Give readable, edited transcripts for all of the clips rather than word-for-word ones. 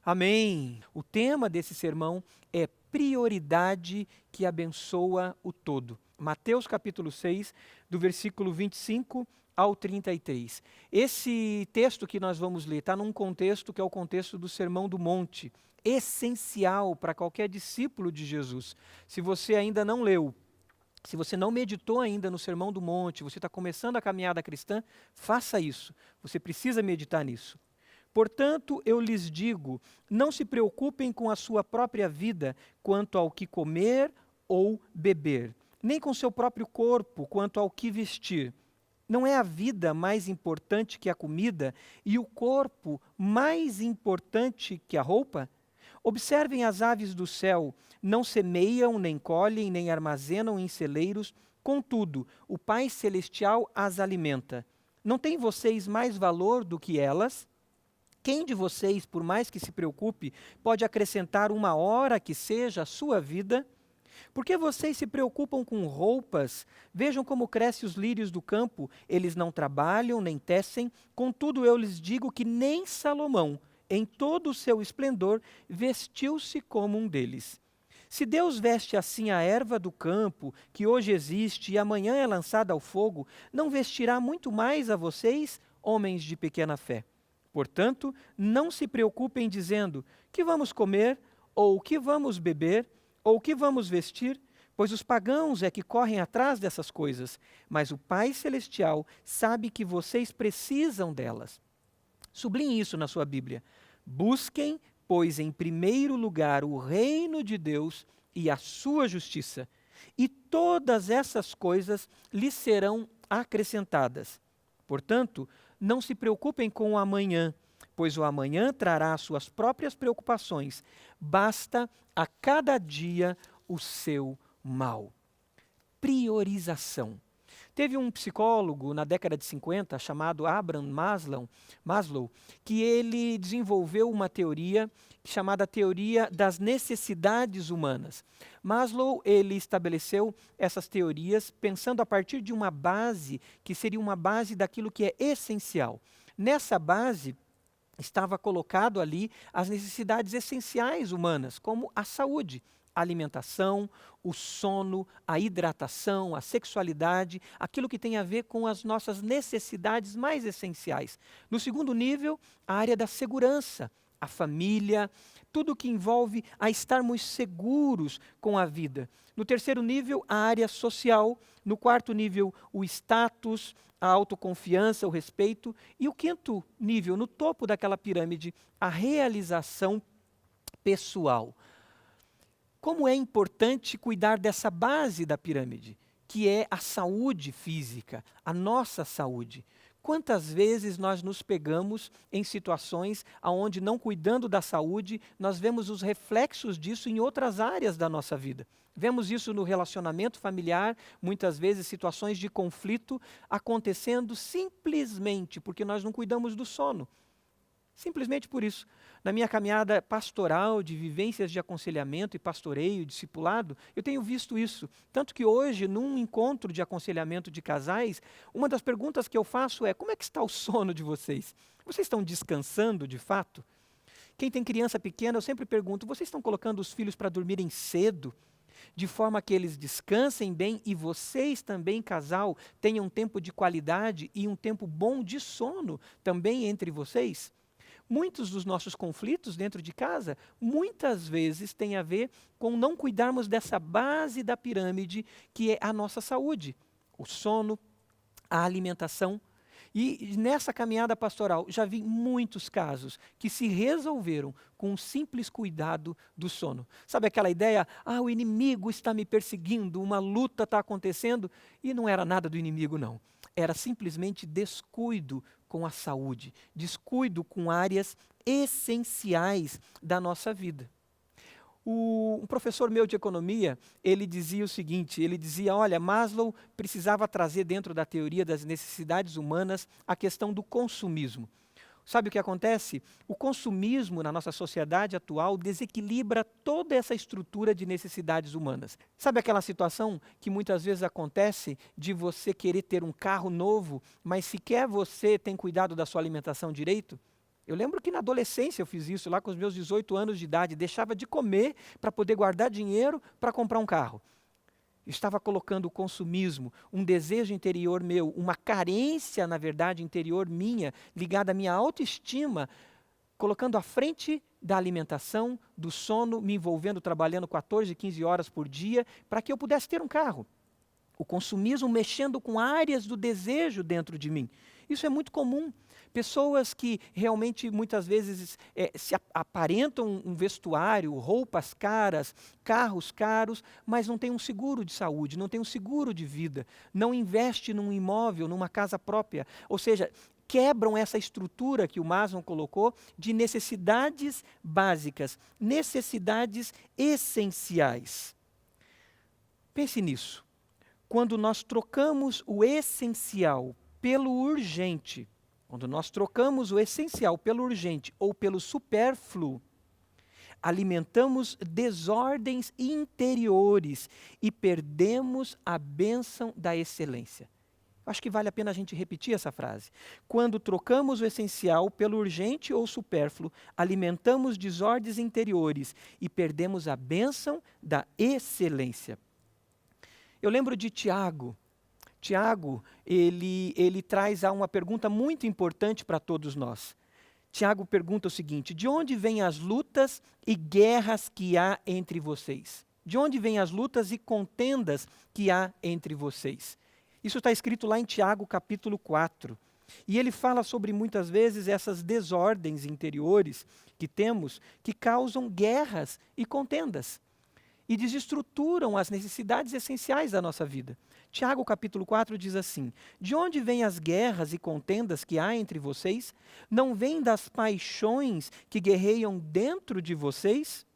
Amém. O tema desse sermão é prioridade que abençoa o todo. Mateus capítulo 6, do versículo 25 ao 33. Esse texto que nós vamos ler está num contexto que é o contexto do Sermão do Monte, essencial para qualquer discípulo de Jesus. Se você ainda não leu, se você não meditou ainda no Sermão do Monte, você está começando a caminhada cristã, faça isso. Você precisa meditar nisso. Portanto, eu lhes digo, não se preocupem com a sua própria vida quanto ao que comer ou beber, nem com seu próprio corpo quanto ao que vestir. Não é a vida mais importante que a comida e o corpo mais importante que a roupa? Observem as aves do céu, não semeiam, nem colhem, nem armazenam em celeiros, contudo, o Pai Celestial as alimenta. Não têm vocês mais valor do que elas? Quem de vocês, por mais que se preocupe, pode acrescentar uma hora que seja a sua vida? Por que vocês se preocupam com roupas? Vejam como crescem os lírios do campo. Eles não trabalham, nem tecem. Contudo, eu lhes digo que nem Salomão, em todo o seu esplendor, vestiu-se como um deles. Se Deus veste assim a erva do campo, que hoje existe e amanhã é lançada ao fogo, não vestirá muito mais a vocês, homens de pequena fé? Portanto, não se preocupem dizendo: que vamos comer, ou que vamos beber, ou que vamos vestir, pois os pagãos é que correm atrás dessas coisas, mas o Pai Celestial sabe que vocês precisam delas. Sublinhe isso na sua Bíblia. Busquem, pois, em primeiro lugar o reino de Deus e a sua justiça, e todas essas coisas lhes serão acrescentadas. Portanto, não se preocupem com o amanhã, pois o amanhã trará suas próprias preocupações. Basta a cada dia o seu mal. Priorização. Teve um psicólogo na década de 50 chamado Abraham Maslow, que ele desenvolveu uma teoria chamada teoria das necessidades humanas. Maslow, ele estabeleceu essas teorias pensando a partir de uma base que seria uma base daquilo que é essencial. Nessa base estava colocado ali as necessidades essenciais humanas, como a saúde, a alimentação, o sono, a hidratação, a sexualidade, aquilo que tem a ver com as nossas necessidades mais essenciais. No segundo nível, a área da segurança, a família, tudo que envolve a estarmos seguros com a vida. No terceiro nível, a área social. No quarto nível, o status, a autoconfiança, o respeito. E o quinto nível, no topo daquela pirâmide, a realização pessoal. Como é importante cuidar dessa base da pirâmide, que é a saúde física, a nossa saúde. Quantas vezes nós nos pegamos em situações onde, não cuidando da saúde, nós vemos os reflexos disso em outras áreas da nossa vida. Vemos isso no relacionamento familiar, muitas vezes situações de conflito acontecendo simplesmente porque nós não cuidamos do sono. Simplesmente por isso. Na minha caminhada pastoral, de vivências de aconselhamento e pastoreio, discipulado, eu tenho visto isso. Tanto que hoje, num encontro de aconselhamento de casais, uma das perguntas que eu faço é: como é que está o sono de vocês? Vocês estão descansando de fato? Quem tem criança pequena, eu sempre pergunto: vocês estão colocando os filhos para dormirem cedo? De forma que eles descansem bem e vocês também, casal, tenham um tempo de qualidade e um tempo bom de sono também entre vocês? Muitos dos nossos conflitos dentro de casa, muitas vezes têm a ver com não cuidarmos dessa base da pirâmide que é a nossa saúde, o sono, a alimentação. E nessa caminhada pastoral já vi muitos casos que se resolveram com um simples cuidado do sono. Sabe aquela ideia, o inimigo está me perseguindo, uma luta está acontecendo, e não era nada do inimigo não. Era simplesmente descuido com a saúde, descuido com áreas essenciais da nossa vida. Um professor meu de economia, ele dizia o seguinte, ele dizia: olha, Maslow precisava trazer dentro da teoria das necessidades humanas a questão do consumismo. Sabe o que acontece? O consumismo na nossa sociedade atual desequilibra toda essa estrutura de necessidades humanas. Sabe aquela situação que muitas vezes acontece de você querer ter um carro novo, mas sequer você tem cuidado da sua alimentação direito? Eu lembro que na adolescência eu fiz isso, lá com os meus 18 anos de idade, deixava de comer para poder guardar dinheiro para comprar um carro. Estava colocando o consumismo, um desejo interior meu, uma carência, na verdade, interior minha, ligada à minha autoestima, colocando à frente da alimentação, do sono, me envolvendo, trabalhando 14, 15 horas por dia, para que eu pudesse ter um carro. O consumismo mexendo com áreas do desejo dentro de mim. Isso é muito comum. Pessoas que realmente muitas vezes aparentam um vestuário, roupas caras, carros caros, mas não tem um seguro de saúde, não tem um seguro de vida, não investe num imóvel, numa casa própria. Ou seja, quebram essa estrutura que o Maslow colocou de necessidades básicas, necessidades essenciais. Pense nisso. Quando nós trocamos o essencial pelo urgente, quando nós trocamos o essencial pelo urgente ou pelo supérfluo, alimentamos desordens interiores e perdemos a bênção da excelência. Acho que vale a pena a gente repetir essa frase. Quando trocamos o essencial pelo urgente ou supérfluo, alimentamos desordens interiores e perdemos a bênção da excelência. Eu lembro de Tiago. Tiago, ele traz uma pergunta muito importante para todos nós. Tiago pergunta o seguinte: de onde vêm as lutas e guerras que há entre vocês? De onde vêm as lutas e contendas que há entre vocês? Isso está escrito lá em Tiago capítulo 4. E ele fala sobre muitas vezes essas desordens interiores que temos que causam guerras e contendas e desestruturam as necessidades essenciais da nossa vida. Tiago capítulo 4 diz assim: de onde vêm as guerras e contendas que há entre vocês? Não vêm das paixões que guerreiam dentro de vocês?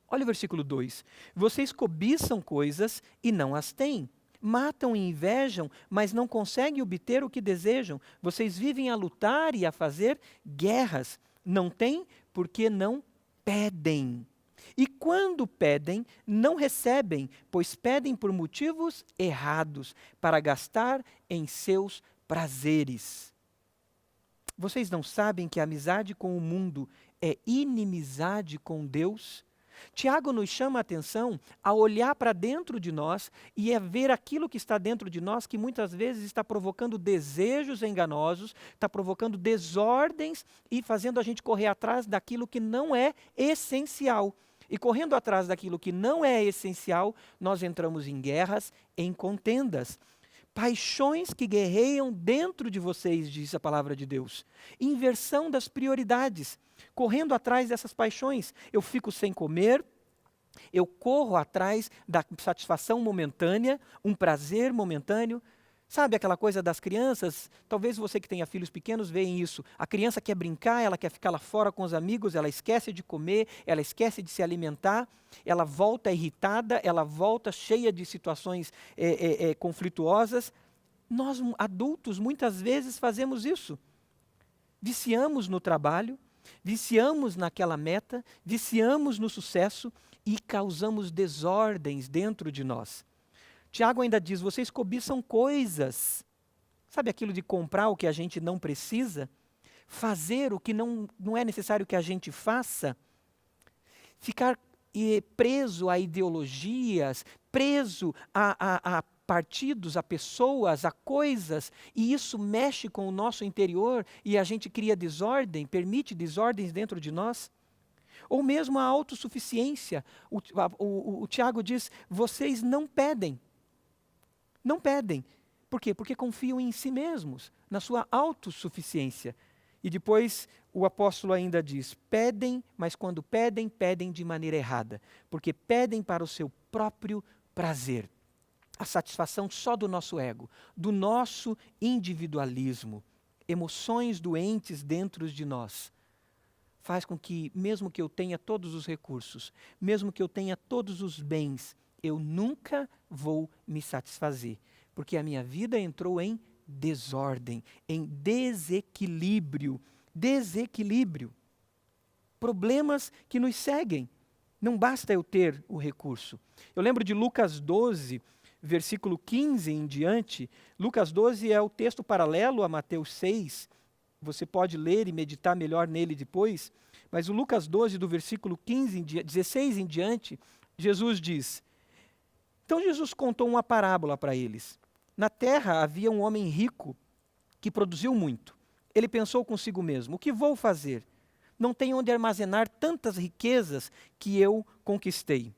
Olha o versículo 2. Vocês cobiçam coisas e não as têm. Matam e invejam, mas não conseguem obter o que desejam. Vocês vivem a lutar e a fazer guerras. Não têm porque não pedem. E quando pedem, não recebem, pois pedem por motivos errados, para gastar em seus prazeres. Vocês não sabem que a amizade com o mundo é inimizade com Deus? Tiago nos chama a atenção a olhar para dentro de nós e a ver aquilo que está dentro de nós que muitas vezes está provocando desejos enganosos, está provocando desordens e fazendo a gente correr atrás daquilo que não é essencial. E correndo atrás daquilo que não é essencial, nós entramos em guerras, em contendas. Paixões que guerreiam dentro de vocês, diz a palavra de Deus. Inversão das prioridades. Correndo atrás dessas paixões. Eu fico sem comer, eu corro atrás da satisfação momentânea, um prazer momentâneo. Sabe aquela coisa das crianças? Talvez você que tenha filhos pequenos veja isso. A criança quer brincar, ela quer ficar lá fora com os amigos, ela esquece de comer, ela esquece de se alimentar, ela volta irritada, ela volta cheia de situações conflituosas. Nós, adultos, muitas vezes fazemos isso. Viciamos no trabalho, viciamos naquela meta, viciamos no sucesso e causamos desordens dentro de nós. Tiago ainda diz, vocês cobiçam coisas. Sabe aquilo de comprar o que a gente não precisa? Fazer o que não é necessário que a gente faça? Ficar preso a ideologias, preso a partidos, a pessoas, a coisas, e isso mexe com o nosso interior e a gente cria desordem, permite desordens dentro de nós? Ou mesmo a autossuficiência. O Tiago diz, vocês não pedem. Não pedem. Por quê? Porque confiam em si mesmos, na sua autossuficiência. E depois o apóstolo ainda diz, pedem, mas quando pedem, pedem de maneira errada. Porque pedem para o seu próprio prazer. A satisfação só do nosso ego, do nosso individualismo. Emoções doentes dentro de nós. Faz com que, mesmo que eu tenha todos os recursos, mesmo que eu tenha todos os bens, eu nunca vou me satisfazer, porque a minha vida entrou em desordem, em desequilíbrio. Desequilíbrio. Problemas que nos seguem. Não basta eu ter o recurso. Eu lembro de Lucas 12, versículo 15 em diante. Lucas 12 é o texto paralelo a Mateus 6, Você pode ler e meditar melhor nele depois, mas o Lucas 12, do versículo 16 em diante, Jesus diz: então Jesus contou uma parábola para eles. Na terra havia um homem rico que produziu muito. Ele pensou consigo mesmo: o que vou fazer? Não tenho onde armazenar tantas riquezas que eu conquistei.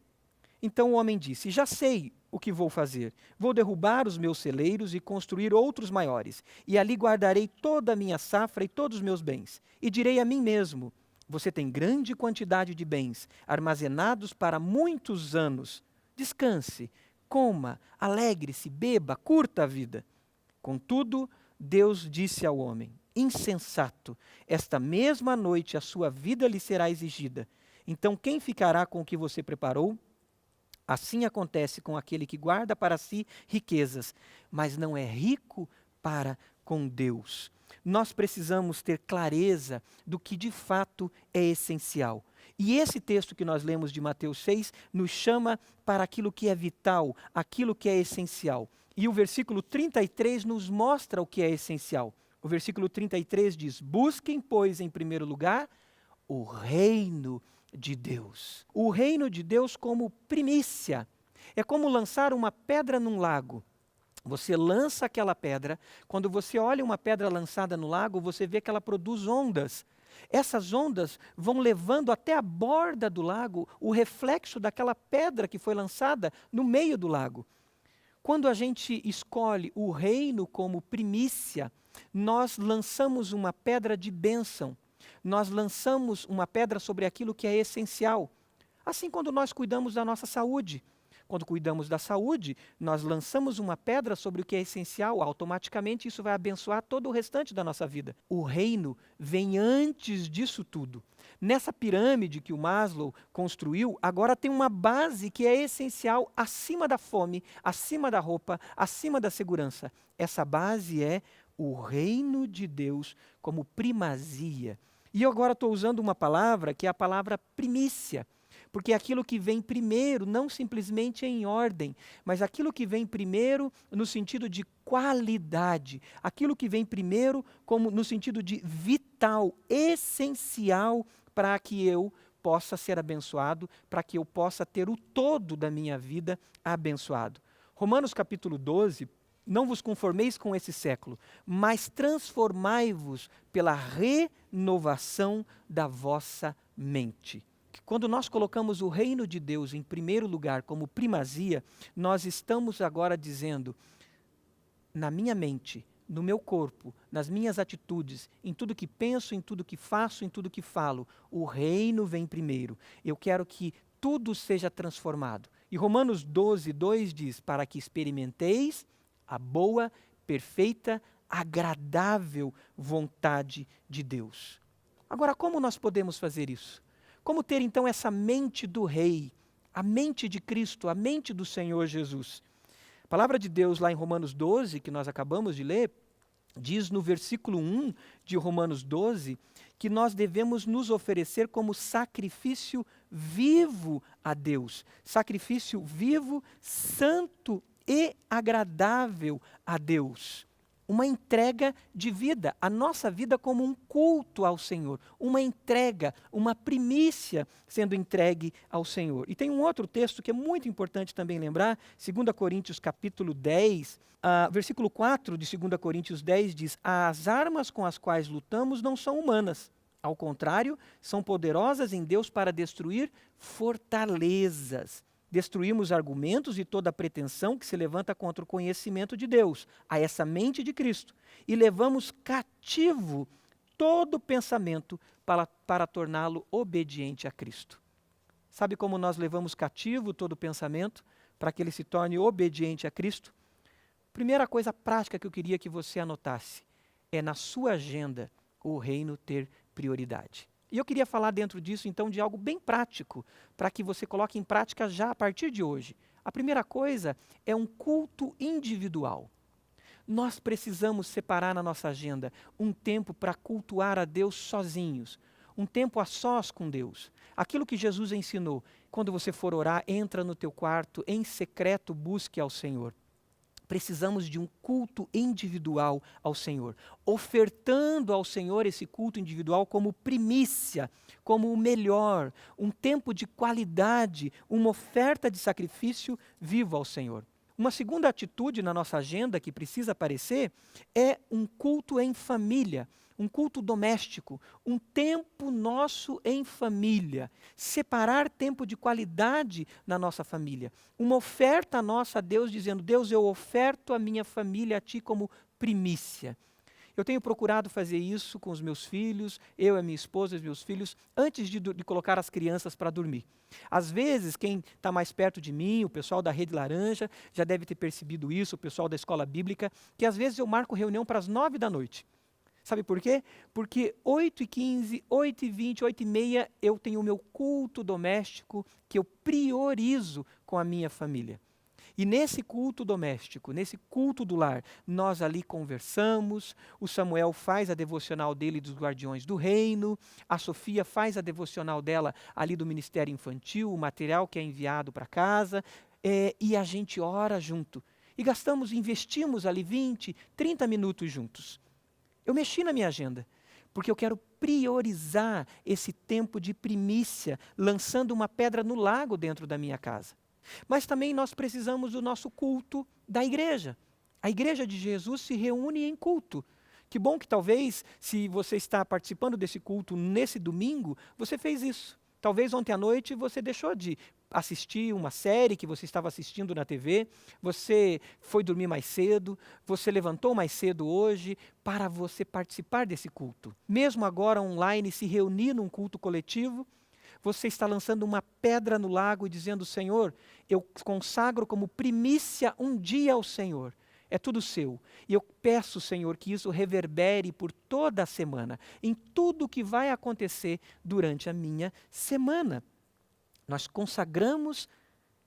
Então o homem disse: já sei o que vou fazer. Vou derrubar os meus celeiros e construir outros maiores. E ali guardarei toda a minha safra e todos os meus bens. E direi a mim mesmo: você tem grande quantidade de bens, armazenados para muitos anos. Descanse, coma, alegre-se, beba, curta a vida. Contudo, Deus disse ao homem: insensato, esta mesma noite a sua vida lhe será exigida. Então quem ficará com o que você preparou? Assim acontece com aquele que guarda para si riquezas, mas não é rico para com Deus. Nós precisamos ter clareza do que de fato é essencial. E esse texto que nós lemos de Mateus 6 nos chama para aquilo que é vital, aquilo que é essencial. E o versículo 33 nos mostra o que é essencial. O versículo 33 diz: busquem, pois, em primeiro lugar, o reino de Deus. O reino de Deus como primícia. É como lançar uma pedra num lago. Você lança aquela pedra, quando você olha uma pedra lançada no lago, você vê que ela produz ondas. Essas ondas vão levando até a borda do lago o reflexo daquela pedra que foi lançada no meio do lago. Quando a gente escolhe o reino como primícia, nós lançamos uma pedra de bênção. Nós lançamos uma pedra sobre aquilo que é essencial. Assim, quando nós cuidamos da nossa saúde. Quando cuidamos da saúde, nós lançamos uma pedra sobre o que é essencial, automaticamente isso vai abençoar todo o restante da nossa vida. O reino vem antes disso tudo. Nessa pirâmide que o Maslow construiu, agora tem uma base que é essencial acima da fome, acima da roupa, acima da segurança. Essa base é o reino de Deus como primazia. E eu agora estou usando uma palavra que é a palavra primícia. Porque aquilo que vem primeiro, não simplesmente em ordem, mas aquilo que vem primeiro no sentido de qualidade, aquilo que vem primeiro como no sentido de vital, essencial para que eu possa ser abençoado, para que eu possa ter o todo da minha vida abençoado. Romanos capítulo 12, não vos conformeis com esse século, mas transformai-vos pela renovação da vossa mente. Quando nós colocamos o reino de Deus em primeiro lugar como primazia, nós estamos agora dizendo: na minha mente, no meu corpo, nas minhas atitudes, em tudo que penso, em tudo que faço, em tudo que falo, o reino vem primeiro. Eu quero que tudo seja transformado. E Romanos 12, 2 diz: para que experimenteis a boa, perfeita, agradável vontade de Deus. Agora, como nós podemos fazer isso? Como ter então essa mente do Rei, a mente de Cristo, a mente do Senhor Jesus? A palavra de Deus lá em Romanos 12, que nós acabamos de ler, diz no versículo 1 de Romanos 12, que nós devemos nos oferecer como sacrifício vivo a Deus. Sacrifício vivo, santo e agradável a Deus. Uma entrega de vida, a nossa vida como um culto ao Senhor, uma entrega, uma primícia sendo entregue ao Senhor. E tem um outro texto que é muito importante também lembrar, 2 Coríntios capítulo 10, versículo 4 de 2 Coríntios 10 diz: as armas com as quais lutamos não são humanas, ao contrário, são poderosas em Deus para destruir fortalezas. Destruímos argumentos e toda pretensão que se levanta contra o conhecimento de Deus, a essa mente de Cristo, e levamos cativo todo pensamento para torná-lo obediente a Cristo. Sabe como nós levamos cativo todo pensamento para que ele se torne obediente a Cristo? Primeira coisa prática que eu queria que você anotasse é na sua agenda o reino ter prioridade. E eu queria falar dentro disso, então, de algo bem prático, para que você coloque em prática já a partir de hoje. A primeira coisa é um culto individual. Nós precisamos separar na nossa agenda um tempo para cultuar a Deus sozinhos, um tempo a sós com Deus. Aquilo que Jesus ensinou, quando você for orar, entra no teu quarto, em secreto busque ao Senhor. precisamos de um culto individual ao Senhor, ofertando ao Senhor esse culto individual como primícia, como o melhor, um tempo de qualidade, uma oferta de sacrifício vivo ao Senhor. Uma segunda atitude na nossa agenda que precisa aparecer é um culto em família, um culto doméstico, um tempo nosso em família. Separar tempo de qualidade na nossa família. Uma oferta nossa a Deus, dizendo: Deus, eu oferto a minha família a Ti como primícia. Eu tenho procurado fazer isso com os meus filhos, eu, a minha esposa e os meus filhos, antes de colocar as crianças para dormir. Às vezes, quem está mais perto de mim, o pessoal da Rede Laranja, já deve ter percebido isso, o pessoal da Escola Bíblica, que às vezes eu marco reunião para as 9 da noite. Sabe por quê? Porque 8h15, 8h20, 8h30 eu tenho o meu culto doméstico que eu priorizo com a minha família. E nesse culto doméstico, nesse culto do lar, nós ali conversamos, o Samuel faz a devocional dele dos Guardiões do Reino, a Sofia faz a devocional dela ali do Ministério Infantil, o material que é enviado para casa, e a gente ora junto. E investimos ali 20, 30 minutos juntos. Eu mexi na minha agenda, porque eu quero priorizar esse tempo de primícia, lançando uma pedra no lago dentro da minha casa. Mas também nós precisamos do nosso culto da igreja. A igreja de Jesus se reúne em culto. Que bom que talvez, se você está participando desse culto nesse domingo, você fez isso. Talvez ontem à noite você deixou de assistir uma série que você estava assistindo na TV, você foi dormir mais cedo, você levantou mais cedo hoje para você participar desse culto. Mesmo agora online, se reunir num culto coletivo, você está lançando uma pedra no lago e dizendo: Senhor, eu consagro como primícia um dia ao Senhor. É tudo seu. E eu peço, Senhor, que isso reverbere por toda a semana, em tudo que vai acontecer durante a minha semana. Nós consagramos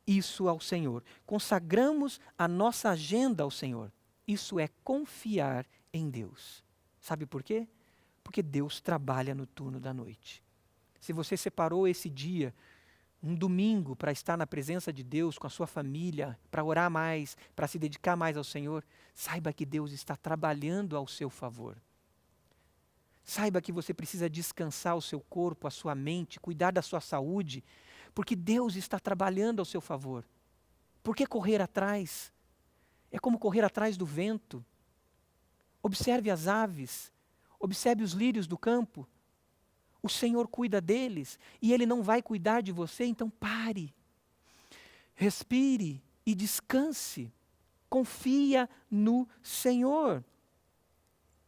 isso ao Senhor. Consagramos a nossa agenda ao Senhor. Isso é confiar em Deus. Sabe por quê? Porque Deus trabalha no turno da noite. Se você separou esse dia, um domingo, para estar na presença de Deus com a sua família, para orar mais, para se dedicar mais ao Senhor, saiba que Deus está trabalhando ao seu favor. Saiba que você precisa descansar o seu corpo, a sua mente, cuidar da sua saúde, porque Deus está trabalhando ao seu favor. Por que correr atrás? É como correr atrás do vento. Observe as aves, observe os lírios do campo. O Senhor cuida deles e Ele não vai cuidar de você, então pare, respire e descanse. Confia no Senhor.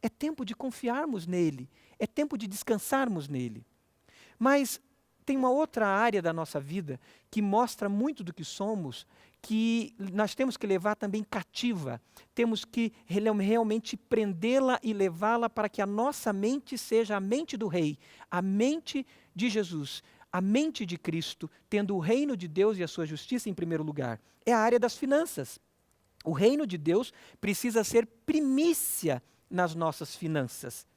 É tempo de confiarmos nele, é tempo de descansarmos nele. Mas tem uma outra área da nossa vida que mostra muito do que somos, que nós temos que levar também cativa. Temos que realmente prendê-la e levá-la para que a nossa mente seja a mente do Rei, a mente de Jesus, a mente de Cristo, tendo o reino de Deus e a sua justiça em primeiro lugar. É a área das finanças. O reino de Deus precisa ser primícia nas nossas finanças.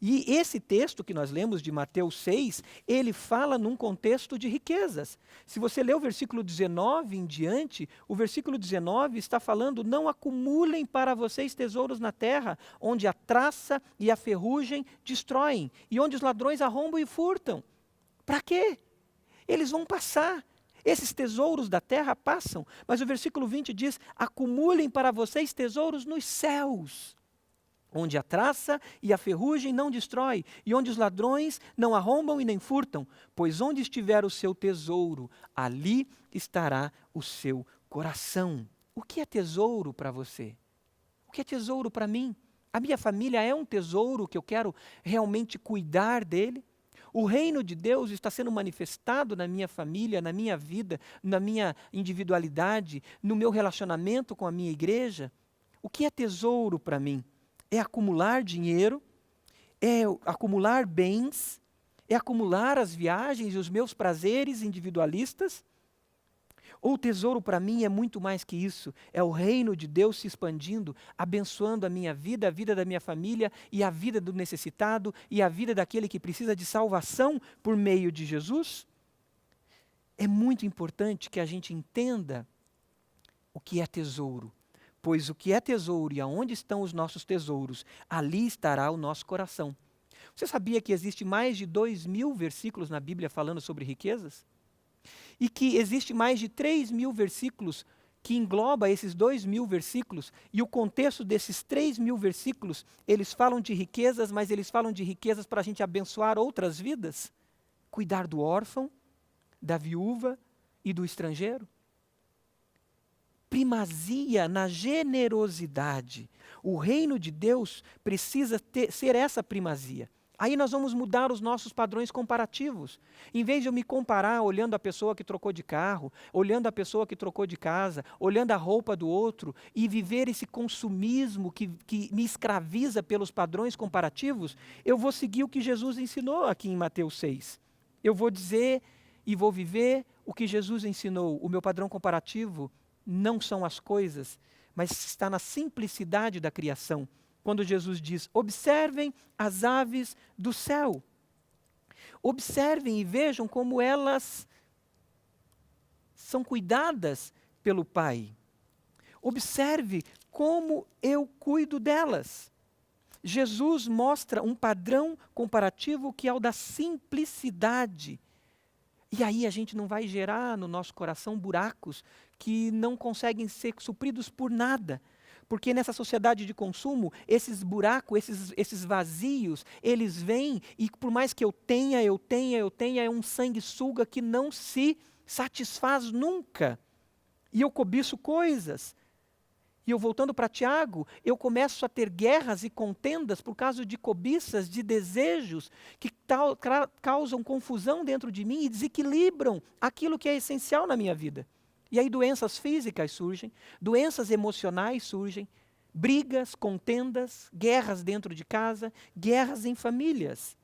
E esse texto que nós lemos de Mateus 6, ele fala num contexto de riquezas. Se você ler o versículo 19 em diante, o versículo 19 está falando: não acumulem para vocês tesouros na terra, onde a traça e a ferrugem destroem, e onde os ladrões arrombam e furtam. Para quê? Eles vão passar. Esses tesouros da terra passam, mas o versículo 20 diz: acumulem para vocês tesouros nos céus, onde a traça e a ferrugem não destrói, e onde os ladrões não arrombam e nem furtam, pois onde estiver o seu tesouro, ali estará o seu coração. O que é tesouro para você? O que é tesouro para mim? A minha família é um tesouro que eu quero realmente cuidar dele? O reino de Deus está sendo manifestado na minha família, na minha vida, na minha individualidade, no meu relacionamento com a minha igreja? O que é tesouro para mim? É acumular dinheiro, é acumular bens, é acumular as viagens e os meus prazeres individualistas? Ou o tesouro para mim é muito mais que isso? É o reino de Deus se expandindo, abençoando a minha vida, a vida da minha família e a vida do necessitado e a vida daquele que precisa de salvação por meio de Jesus? É muito importante que a gente entenda o que é tesouro, Pois o que é tesouro e aonde estão os nossos tesouros, ali estará o nosso coração. Você sabia que existe mais de 2.000 versículos na Bíblia falando sobre riquezas? E que existe mais de 3.000 versículos que engloba esses 2.000 versículos, e o contexto desses 3.000 versículos, eles falam de riquezas, mas eles falam de riquezas para a gente abençoar outras vidas? Cuidar do órfão, da viúva e do estrangeiro? Primazia na generosidade. O reino de Deus precisa ser essa primazia. Aí nós vamos mudar os nossos padrões comparativos. Em vez de eu me comparar olhando a pessoa que trocou de carro, olhando a pessoa que trocou de casa, olhando a roupa do outro e viver esse consumismo que me escraviza pelos padrões comparativos, eu vou seguir o que Jesus ensinou aqui em Mateus 6. Eu vou dizer e vou viver o que Jesus ensinou. O meu padrão comparativo não são as coisas, mas está na simplicidade da criação. Quando Jesus diz, observem as aves do céu. Observem e vejam como elas são cuidadas pelo Pai. Observe como eu cuido delas. Jesus mostra um padrão comparativo que é o da simplicidade. E aí a gente não vai gerar no nosso coração buracos que não conseguem ser supridos por nada. Porque nessa sociedade de consumo, esses buracos, esses vazios, eles vêm e por mais que eu tenha, é um sanguessuga que não se satisfaz nunca. E eu cobiço coisas. E eu voltando para Tiago, eu começo a ter guerras e contendas por causa de cobiças, de desejos que causam confusão dentro de mim e desequilibram aquilo que é essencial na minha vida. E aí doenças físicas surgem, doenças emocionais surgem, brigas, contendas, guerras dentro de casa, guerras em famílias.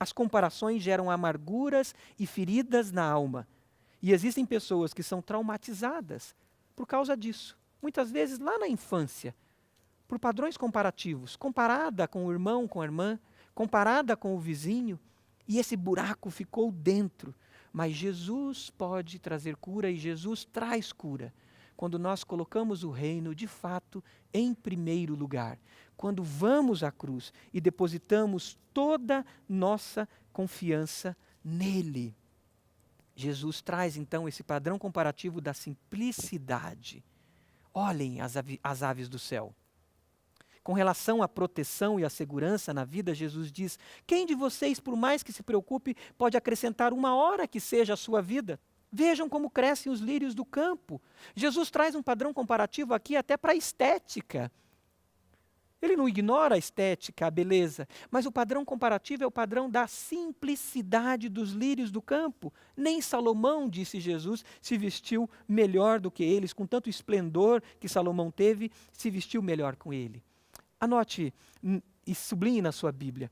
As comparações geram amarguras e feridas na alma. E existem pessoas que são traumatizadas por causa disso. Muitas vezes lá na infância, por padrões comparativos, comparada com o irmão, com a irmã, comparada com o vizinho, e esse buraco ficou dentro. Mas Jesus pode trazer cura e Jesus traz cura. Quando nós colocamos o reino, de fato, em primeiro lugar. Quando vamos à cruz e depositamos toda nossa confiança nele. Jesus traz então esse padrão comparativo da simplicidade. Olhem as aves do céu. Com relação à proteção e à segurança na vida, Jesus diz, quem de vocês, por mais que se preocupe, pode acrescentar uma hora que seja a sua vida? Vejam como crescem os lírios do campo. Jesus traz um padrão comparativo aqui até para a estética. Ele não ignora a estética, a beleza, mas o padrão comparativo é o padrão da simplicidade dos lírios do campo. Nem Salomão, disse Jesus, se vestiu melhor do que eles, com tanto esplendor que Salomão teve, se vestiu melhor com ele. Anote e sublinhe na sua Bíblia.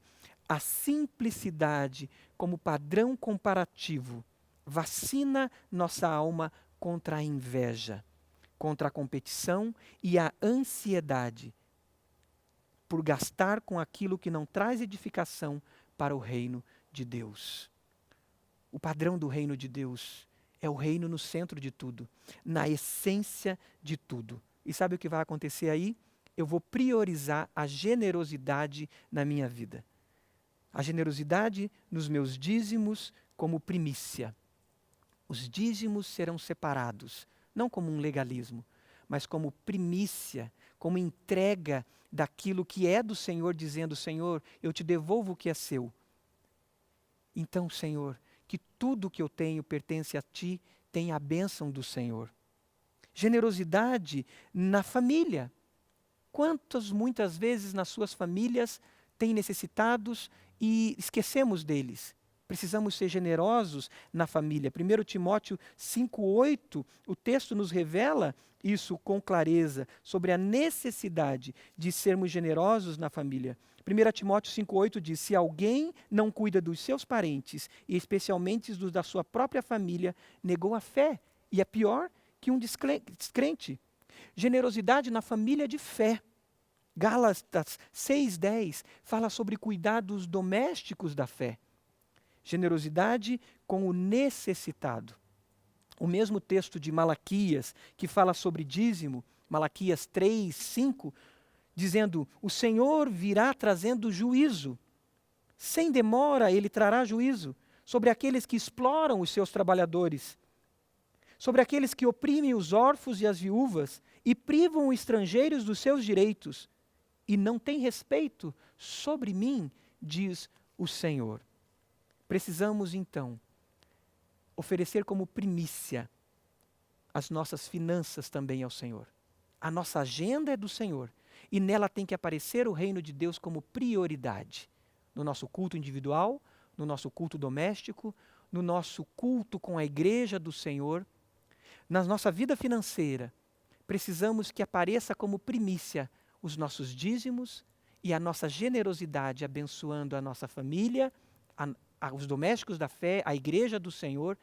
A simplicidade como padrão comparativo vacina nossa alma contra a inveja, contra a competição e a ansiedade por gastar com aquilo que não traz edificação para o reino de Deus. O padrão do reino de Deus é o reino no centro de tudo, na essência de tudo. E sabe o que vai acontecer aí? Eu vou priorizar a generosidade na minha vida. A generosidade nos meus dízimos como primícia. Os dízimos serão separados, não como um legalismo, mas como primícia, como entrega daquilo que é do Senhor, dizendo, Senhor, eu te devolvo o que é seu. Então, Senhor, que tudo que eu tenho pertence a Ti, tem a bênção do Senhor. Generosidade na família. Muitas vezes nas suas famílias têm necessitados e esquecemos deles. Precisamos ser generosos na família. 1 Timóteo 5,8, o texto nos revela isso com clareza, sobre a necessidade de sermos generosos na família. 1 Timóteo 5,8 diz, se alguém não cuida dos seus parentes, e especialmente dos da sua própria família, negou a fé, e é pior que um descrente. Generosidade na família de fé. Gálatas 6,10 fala sobre cuidados domésticos da fé. Generosidade com o necessitado. O mesmo texto de Malaquias, que fala sobre dízimo, Malaquias 3, 5, dizendo: o Senhor virá trazendo juízo. Sem demora ele trará juízo sobre aqueles que exploram os seus trabalhadores, sobre aqueles que oprimem os órfãos e as viúvas e privam os estrangeiros dos seus direitos, e não têm respeito sobre mim, diz o Senhor. Precisamos, então, oferecer como primícia as nossas finanças também ao Senhor. A nossa agenda é do Senhor, e nela tem que aparecer o reino de Deus como prioridade. No nosso culto individual, no nosso culto doméstico, no nosso culto com a igreja do Senhor, na nossa vida financeira, precisamos que apareça como primícia os nossos dízimos e a nossa generosidade, abençoando a nossa família, os domésticos da fé, a igreja do Senhor,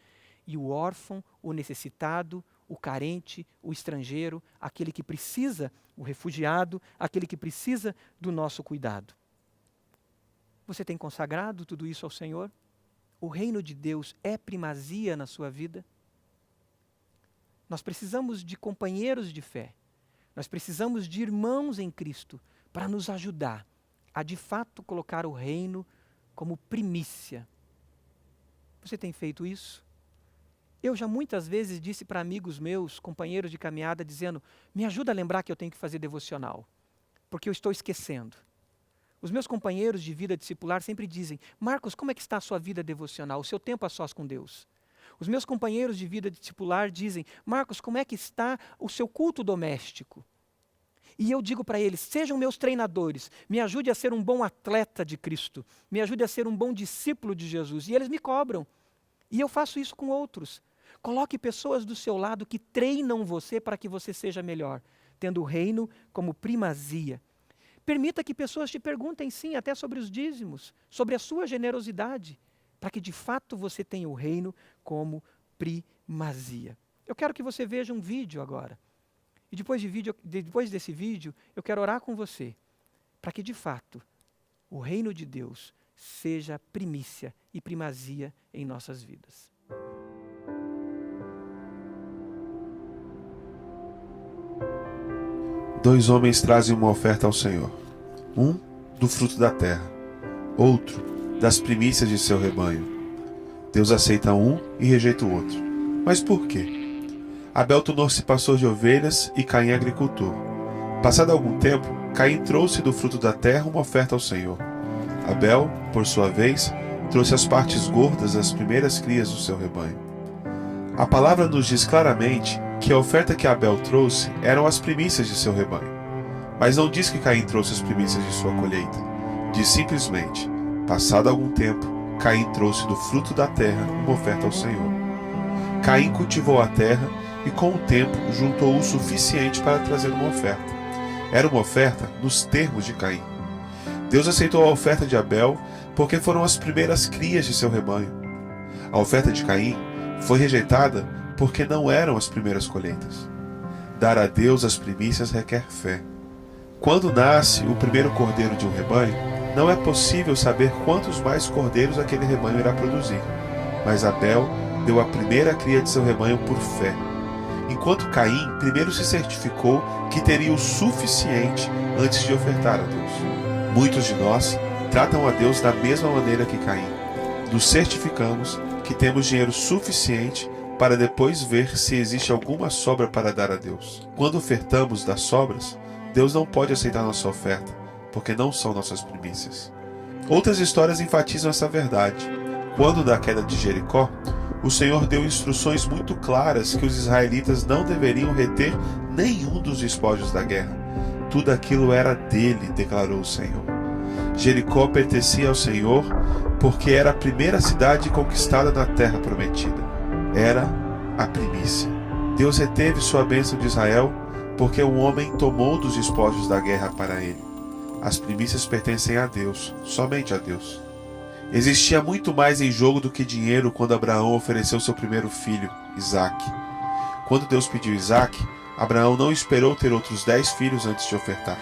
e o órfão, o necessitado, o carente, o estrangeiro, aquele que precisa, o refugiado, aquele que precisa do nosso cuidado. Você tem consagrado tudo isso ao Senhor? O reino de Deus é primazia na sua vida? Nós precisamos de companheiros de fé. Nós precisamos de irmãos em Cristo para nos ajudar a, de fato, colocar o reino como primícia. Você tem feito isso? Eu já muitas vezes disse para amigos meus, companheiros de caminhada, dizendo: me ajuda a lembrar que eu tenho que fazer devocional, porque eu estou esquecendo. Os meus companheiros de vida discipular sempre dizem: Marcos, como é que está a sua vida devocional, o seu tempo a sós com Deus? Os meus companheiros de vida discipular dizem: Marcos, como é que está o seu culto doméstico? E eu digo para eles: sejam meus treinadores, me ajude a ser um bom atleta de Cristo, me ajude a ser um bom discípulo de Jesus. E eles me cobram. E eu faço isso com outros. Coloque pessoas do seu lado que treinam você para que você seja melhor, tendo o reino como primazia. Permita que pessoas te perguntem, sim, até sobre os dízimos, sobre a sua generosidade, para que de fato você tenha o reino como primazia. Eu quero que você veja um vídeo agora. E depois desse vídeo, eu quero orar com você, para que de fato o reino de Deus seja primícia e primazia em nossas vidas. Dois homens trazem uma oferta ao Senhor. Um do fruto da terra, outro das primícias de seu rebanho. Deus aceita um e rejeita o outro. Mas por quê? Abel tornou-se pastor de ovelhas e Caim agricultor. Passado algum tempo, Caim trouxe do fruto da terra uma oferta ao Senhor. Abel, por sua vez, trouxe as partes gordas das primeiras crias do seu rebanho. A palavra nos diz claramente que a oferta que Abel trouxe eram as primícias de seu rebanho. Mas não diz que Caim trouxe as primícias de sua colheita. Diz simplesmente: passado algum tempo, Caim trouxe do fruto da terra uma oferta ao Senhor. Caim cultivou a terra e com o tempo juntou o suficiente para trazer uma oferta. Era uma oferta nos termos de Caim. Deus aceitou a oferta de Abel porque foram as primeiras crias de seu rebanho. A oferta de Caim foi rejeitada porque não eram as primeiras colheitas. Dar a Deus as primícias requer fé. Quando nasce o primeiro cordeiro de um rebanho, não é possível saber quantos mais cordeiros aquele rebanho irá produzir. Mas Abel deu a primeira cria de seu rebanho por fé, enquanto Caim primeiro se certificou que teria o suficiente antes de ofertar a Deus. Muitos de nós tratam a Deus da mesma maneira que Caim. Nos certificamos que temos dinheiro suficiente para depois ver se existe alguma sobra para dar a Deus. Quando ofertamos das sobras, Deus não pode aceitar nossa oferta, porque não são nossas primícias. Outras histórias enfatizam essa verdade. Quando da queda de Jericó, o Senhor deu instruções muito claras que os israelitas não deveriam reter nenhum dos despojos da guerra. Tudo aquilo era dele, declarou o Senhor. Jericó pertencia ao Senhor porque era a primeira cidade conquistada na terra prometida. Era a primícia. Deus reteve sua bênção de Israel porque um homem tomou dos despojos da guerra para ele. As primícias pertencem a Deus, somente a Deus. Existia muito mais em jogo do que dinheiro quando Abraão ofereceu seu primeiro filho, Isaque. Quando Deus pediu Isaque, Abraão não esperou ter outros 10 filhos antes de ofertar.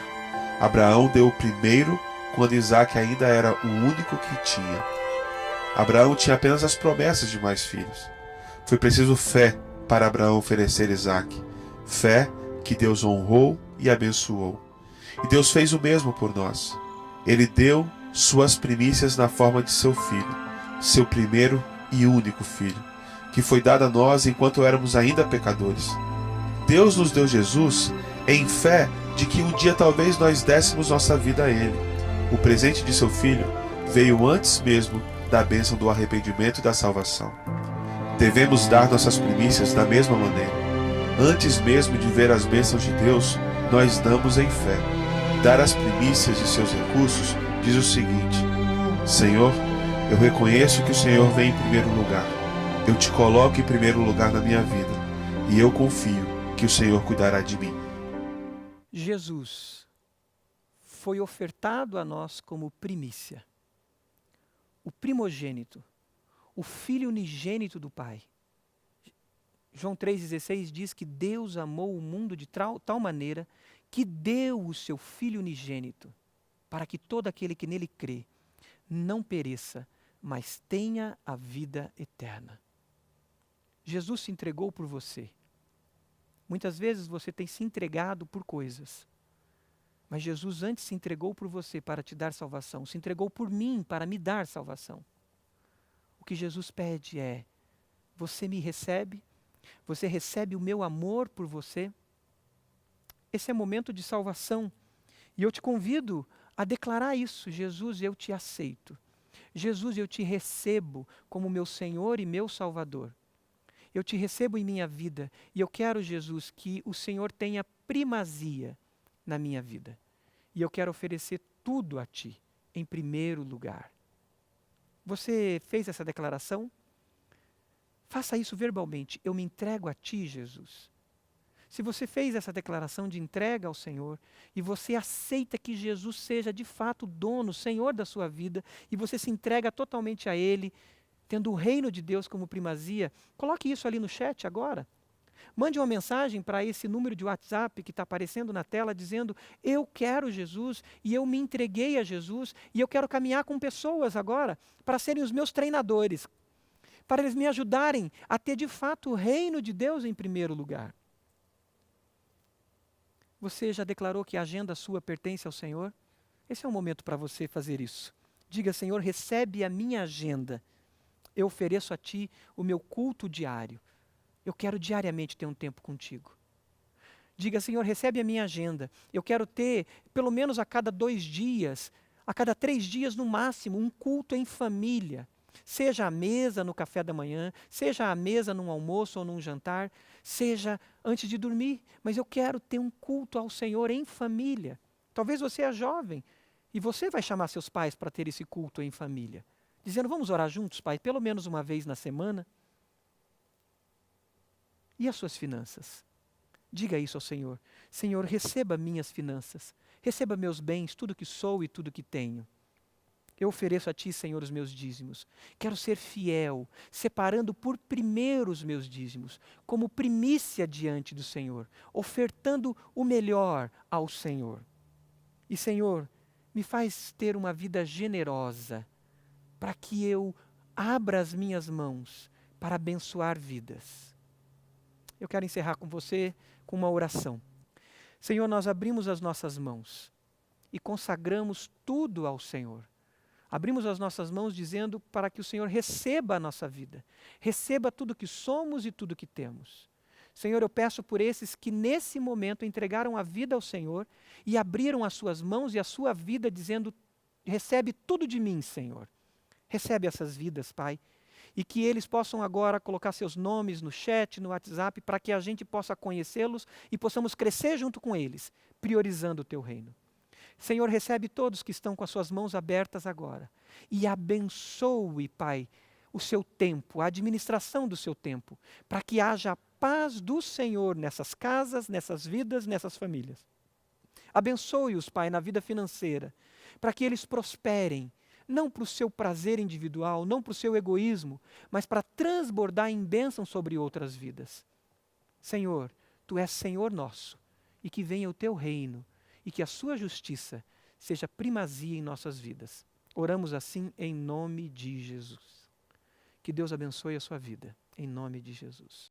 Abraão deu o primeiro quando Isaque ainda era o único que tinha. Abraão tinha apenas as promessas de mais filhos. Foi preciso fé para Abraão oferecer Isaque. Fé que Deus honrou e abençoou. E Deus fez o mesmo por nós. Ele deu suas primícias na forma de seu Filho, seu primeiro e único Filho, que foi dado a nós enquanto éramos ainda pecadores. Deus nos deu Jesus em fé de que um dia talvez nós dessemos nossa vida a Ele. O presente de seu Filho veio antes mesmo da bênção do arrependimento e da salvação. Devemos dar nossas primícias da mesma maneira. Antes mesmo de ver as bênçãos de Deus, nós damos em fé. Dar as primícias de seus recursos diz o seguinte: Senhor, eu reconheço que o Senhor vem em primeiro lugar. Eu te coloco em primeiro lugar na minha vida e eu confio que o Senhor cuidará de mim. Jesus foi ofertado a nós como primícia, o primogênito, o Filho unigênito do Pai. João 3,16 diz que Deus amou o mundo de tal maneira que deu o seu Filho unigênito, para que todo aquele que nele crê não pereça, mas tenha a vida eterna. Jesus se entregou por você. Muitas vezes você tem se entregado por coisas, mas Jesus antes se entregou por você para te dar salvação, se entregou por mim para me dar salvação. O que Jesus pede é: você me recebe? Você recebe o meu amor por você? Esse é momento de salvação. E eu te convido a declarar isso: Jesus, eu te aceito. Jesus, eu te recebo como meu Senhor e meu Salvador. Eu te recebo em minha vida e eu quero, Jesus, que o Senhor tenha primazia na minha vida. E eu quero oferecer tudo a Ti, em primeiro lugar. Você fez essa declaração? Faça isso verbalmente. Eu me entrego a Ti, Jesus. Se você fez essa declaração de entrega ao Senhor e você aceita que Jesus seja de fato o dono, o Senhor da sua vida, e você se entrega totalmente a Ele, tendo o reino de Deus como primazia, coloque isso ali no chat agora. Mande uma mensagem para esse número de WhatsApp que está aparecendo na tela dizendo: eu quero Jesus e eu me entreguei a Jesus e eu quero caminhar com pessoas agora para serem os meus treinadores, para eles me ajudarem a ter de fato o reino de Deus em primeiro lugar. Você já declarou que a agenda sua pertence ao Senhor? Esse é o momento para você fazer isso. Diga: Senhor, recebe a minha agenda. Eu ofereço a Ti o meu culto diário. Eu quero diariamente ter um tempo contigo. Diga: Senhor, recebe a minha agenda. Eu quero ter, pelo menos a cada 2 dias, a cada 3 dias no máximo, um culto em família. Seja à mesa no café da manhã, seja à mesa num almoço ou num jantar, seja antes de dormir. Mas eu quero ter um culto ao Senhor em família. Talvez você é jovem e você vai chamar seus pais para ter esse culto em família. Dizendo: vamos orar juntos, pai, pelo menos uma vez na semana. E as suas finanças? Diga isso ao Senhor: Senhor, receba minhas finanças, receba meus bens, tudo que sou e tudo que tenho. Eu ofereço a Ti, Senhor, os meus dízimos. Quero ser fiel, separando por primeiro os meus dízimos, como primícia diante do Senhor, ofertando o melhor ao Senhor. E, Senhor, me faz ter uma vida generosa, para que eu abra as minhas mãos para abençoar vidas. Eu quero encerrar com você com uma oração. Senhor, nós abrimos as nossas mãos e consagramos tudo ao Senhor. Abrimos as nossas mãos dizendo para que o Senhor receba a nossa vida, receba tudo que somos e tudo que temos. Senhor, eu peço por esses que nesse momento entregaram a vida ao Senhor e abriram as suas mãos e a sua vida dizendo: recebe tudo de mim, Senhor. Recebe essas vidas, Pai, e que eles possam agora colocar seus nomes no chat, no WhatsApp, para que a gente possa conhecê-los e possamos crescer junto com eles, priorizando o Teu reino. Senhor, recebe todos que estão com as suas mãos abertas agora e abençoe, Pai, o seu tempo, a administração do seu tempo, para que haja a paz do Senhor nessas casas, nessas vidas, nessas famílias. Abençoe-os, Pai, na vida financeira, para que eles prosperem, não para o seu prazer individual, não para o seu egoísmo, mas para transbordar em bênção sobre outras vidas. Senhor, Tu és Senhor nosso, e que venha o Teu reino, e que a Sua justiça seja primazia em nossas vidas. Oramos assim em nome de Jesus. Que Deus abençoe a sua vida, em nome de Jesus.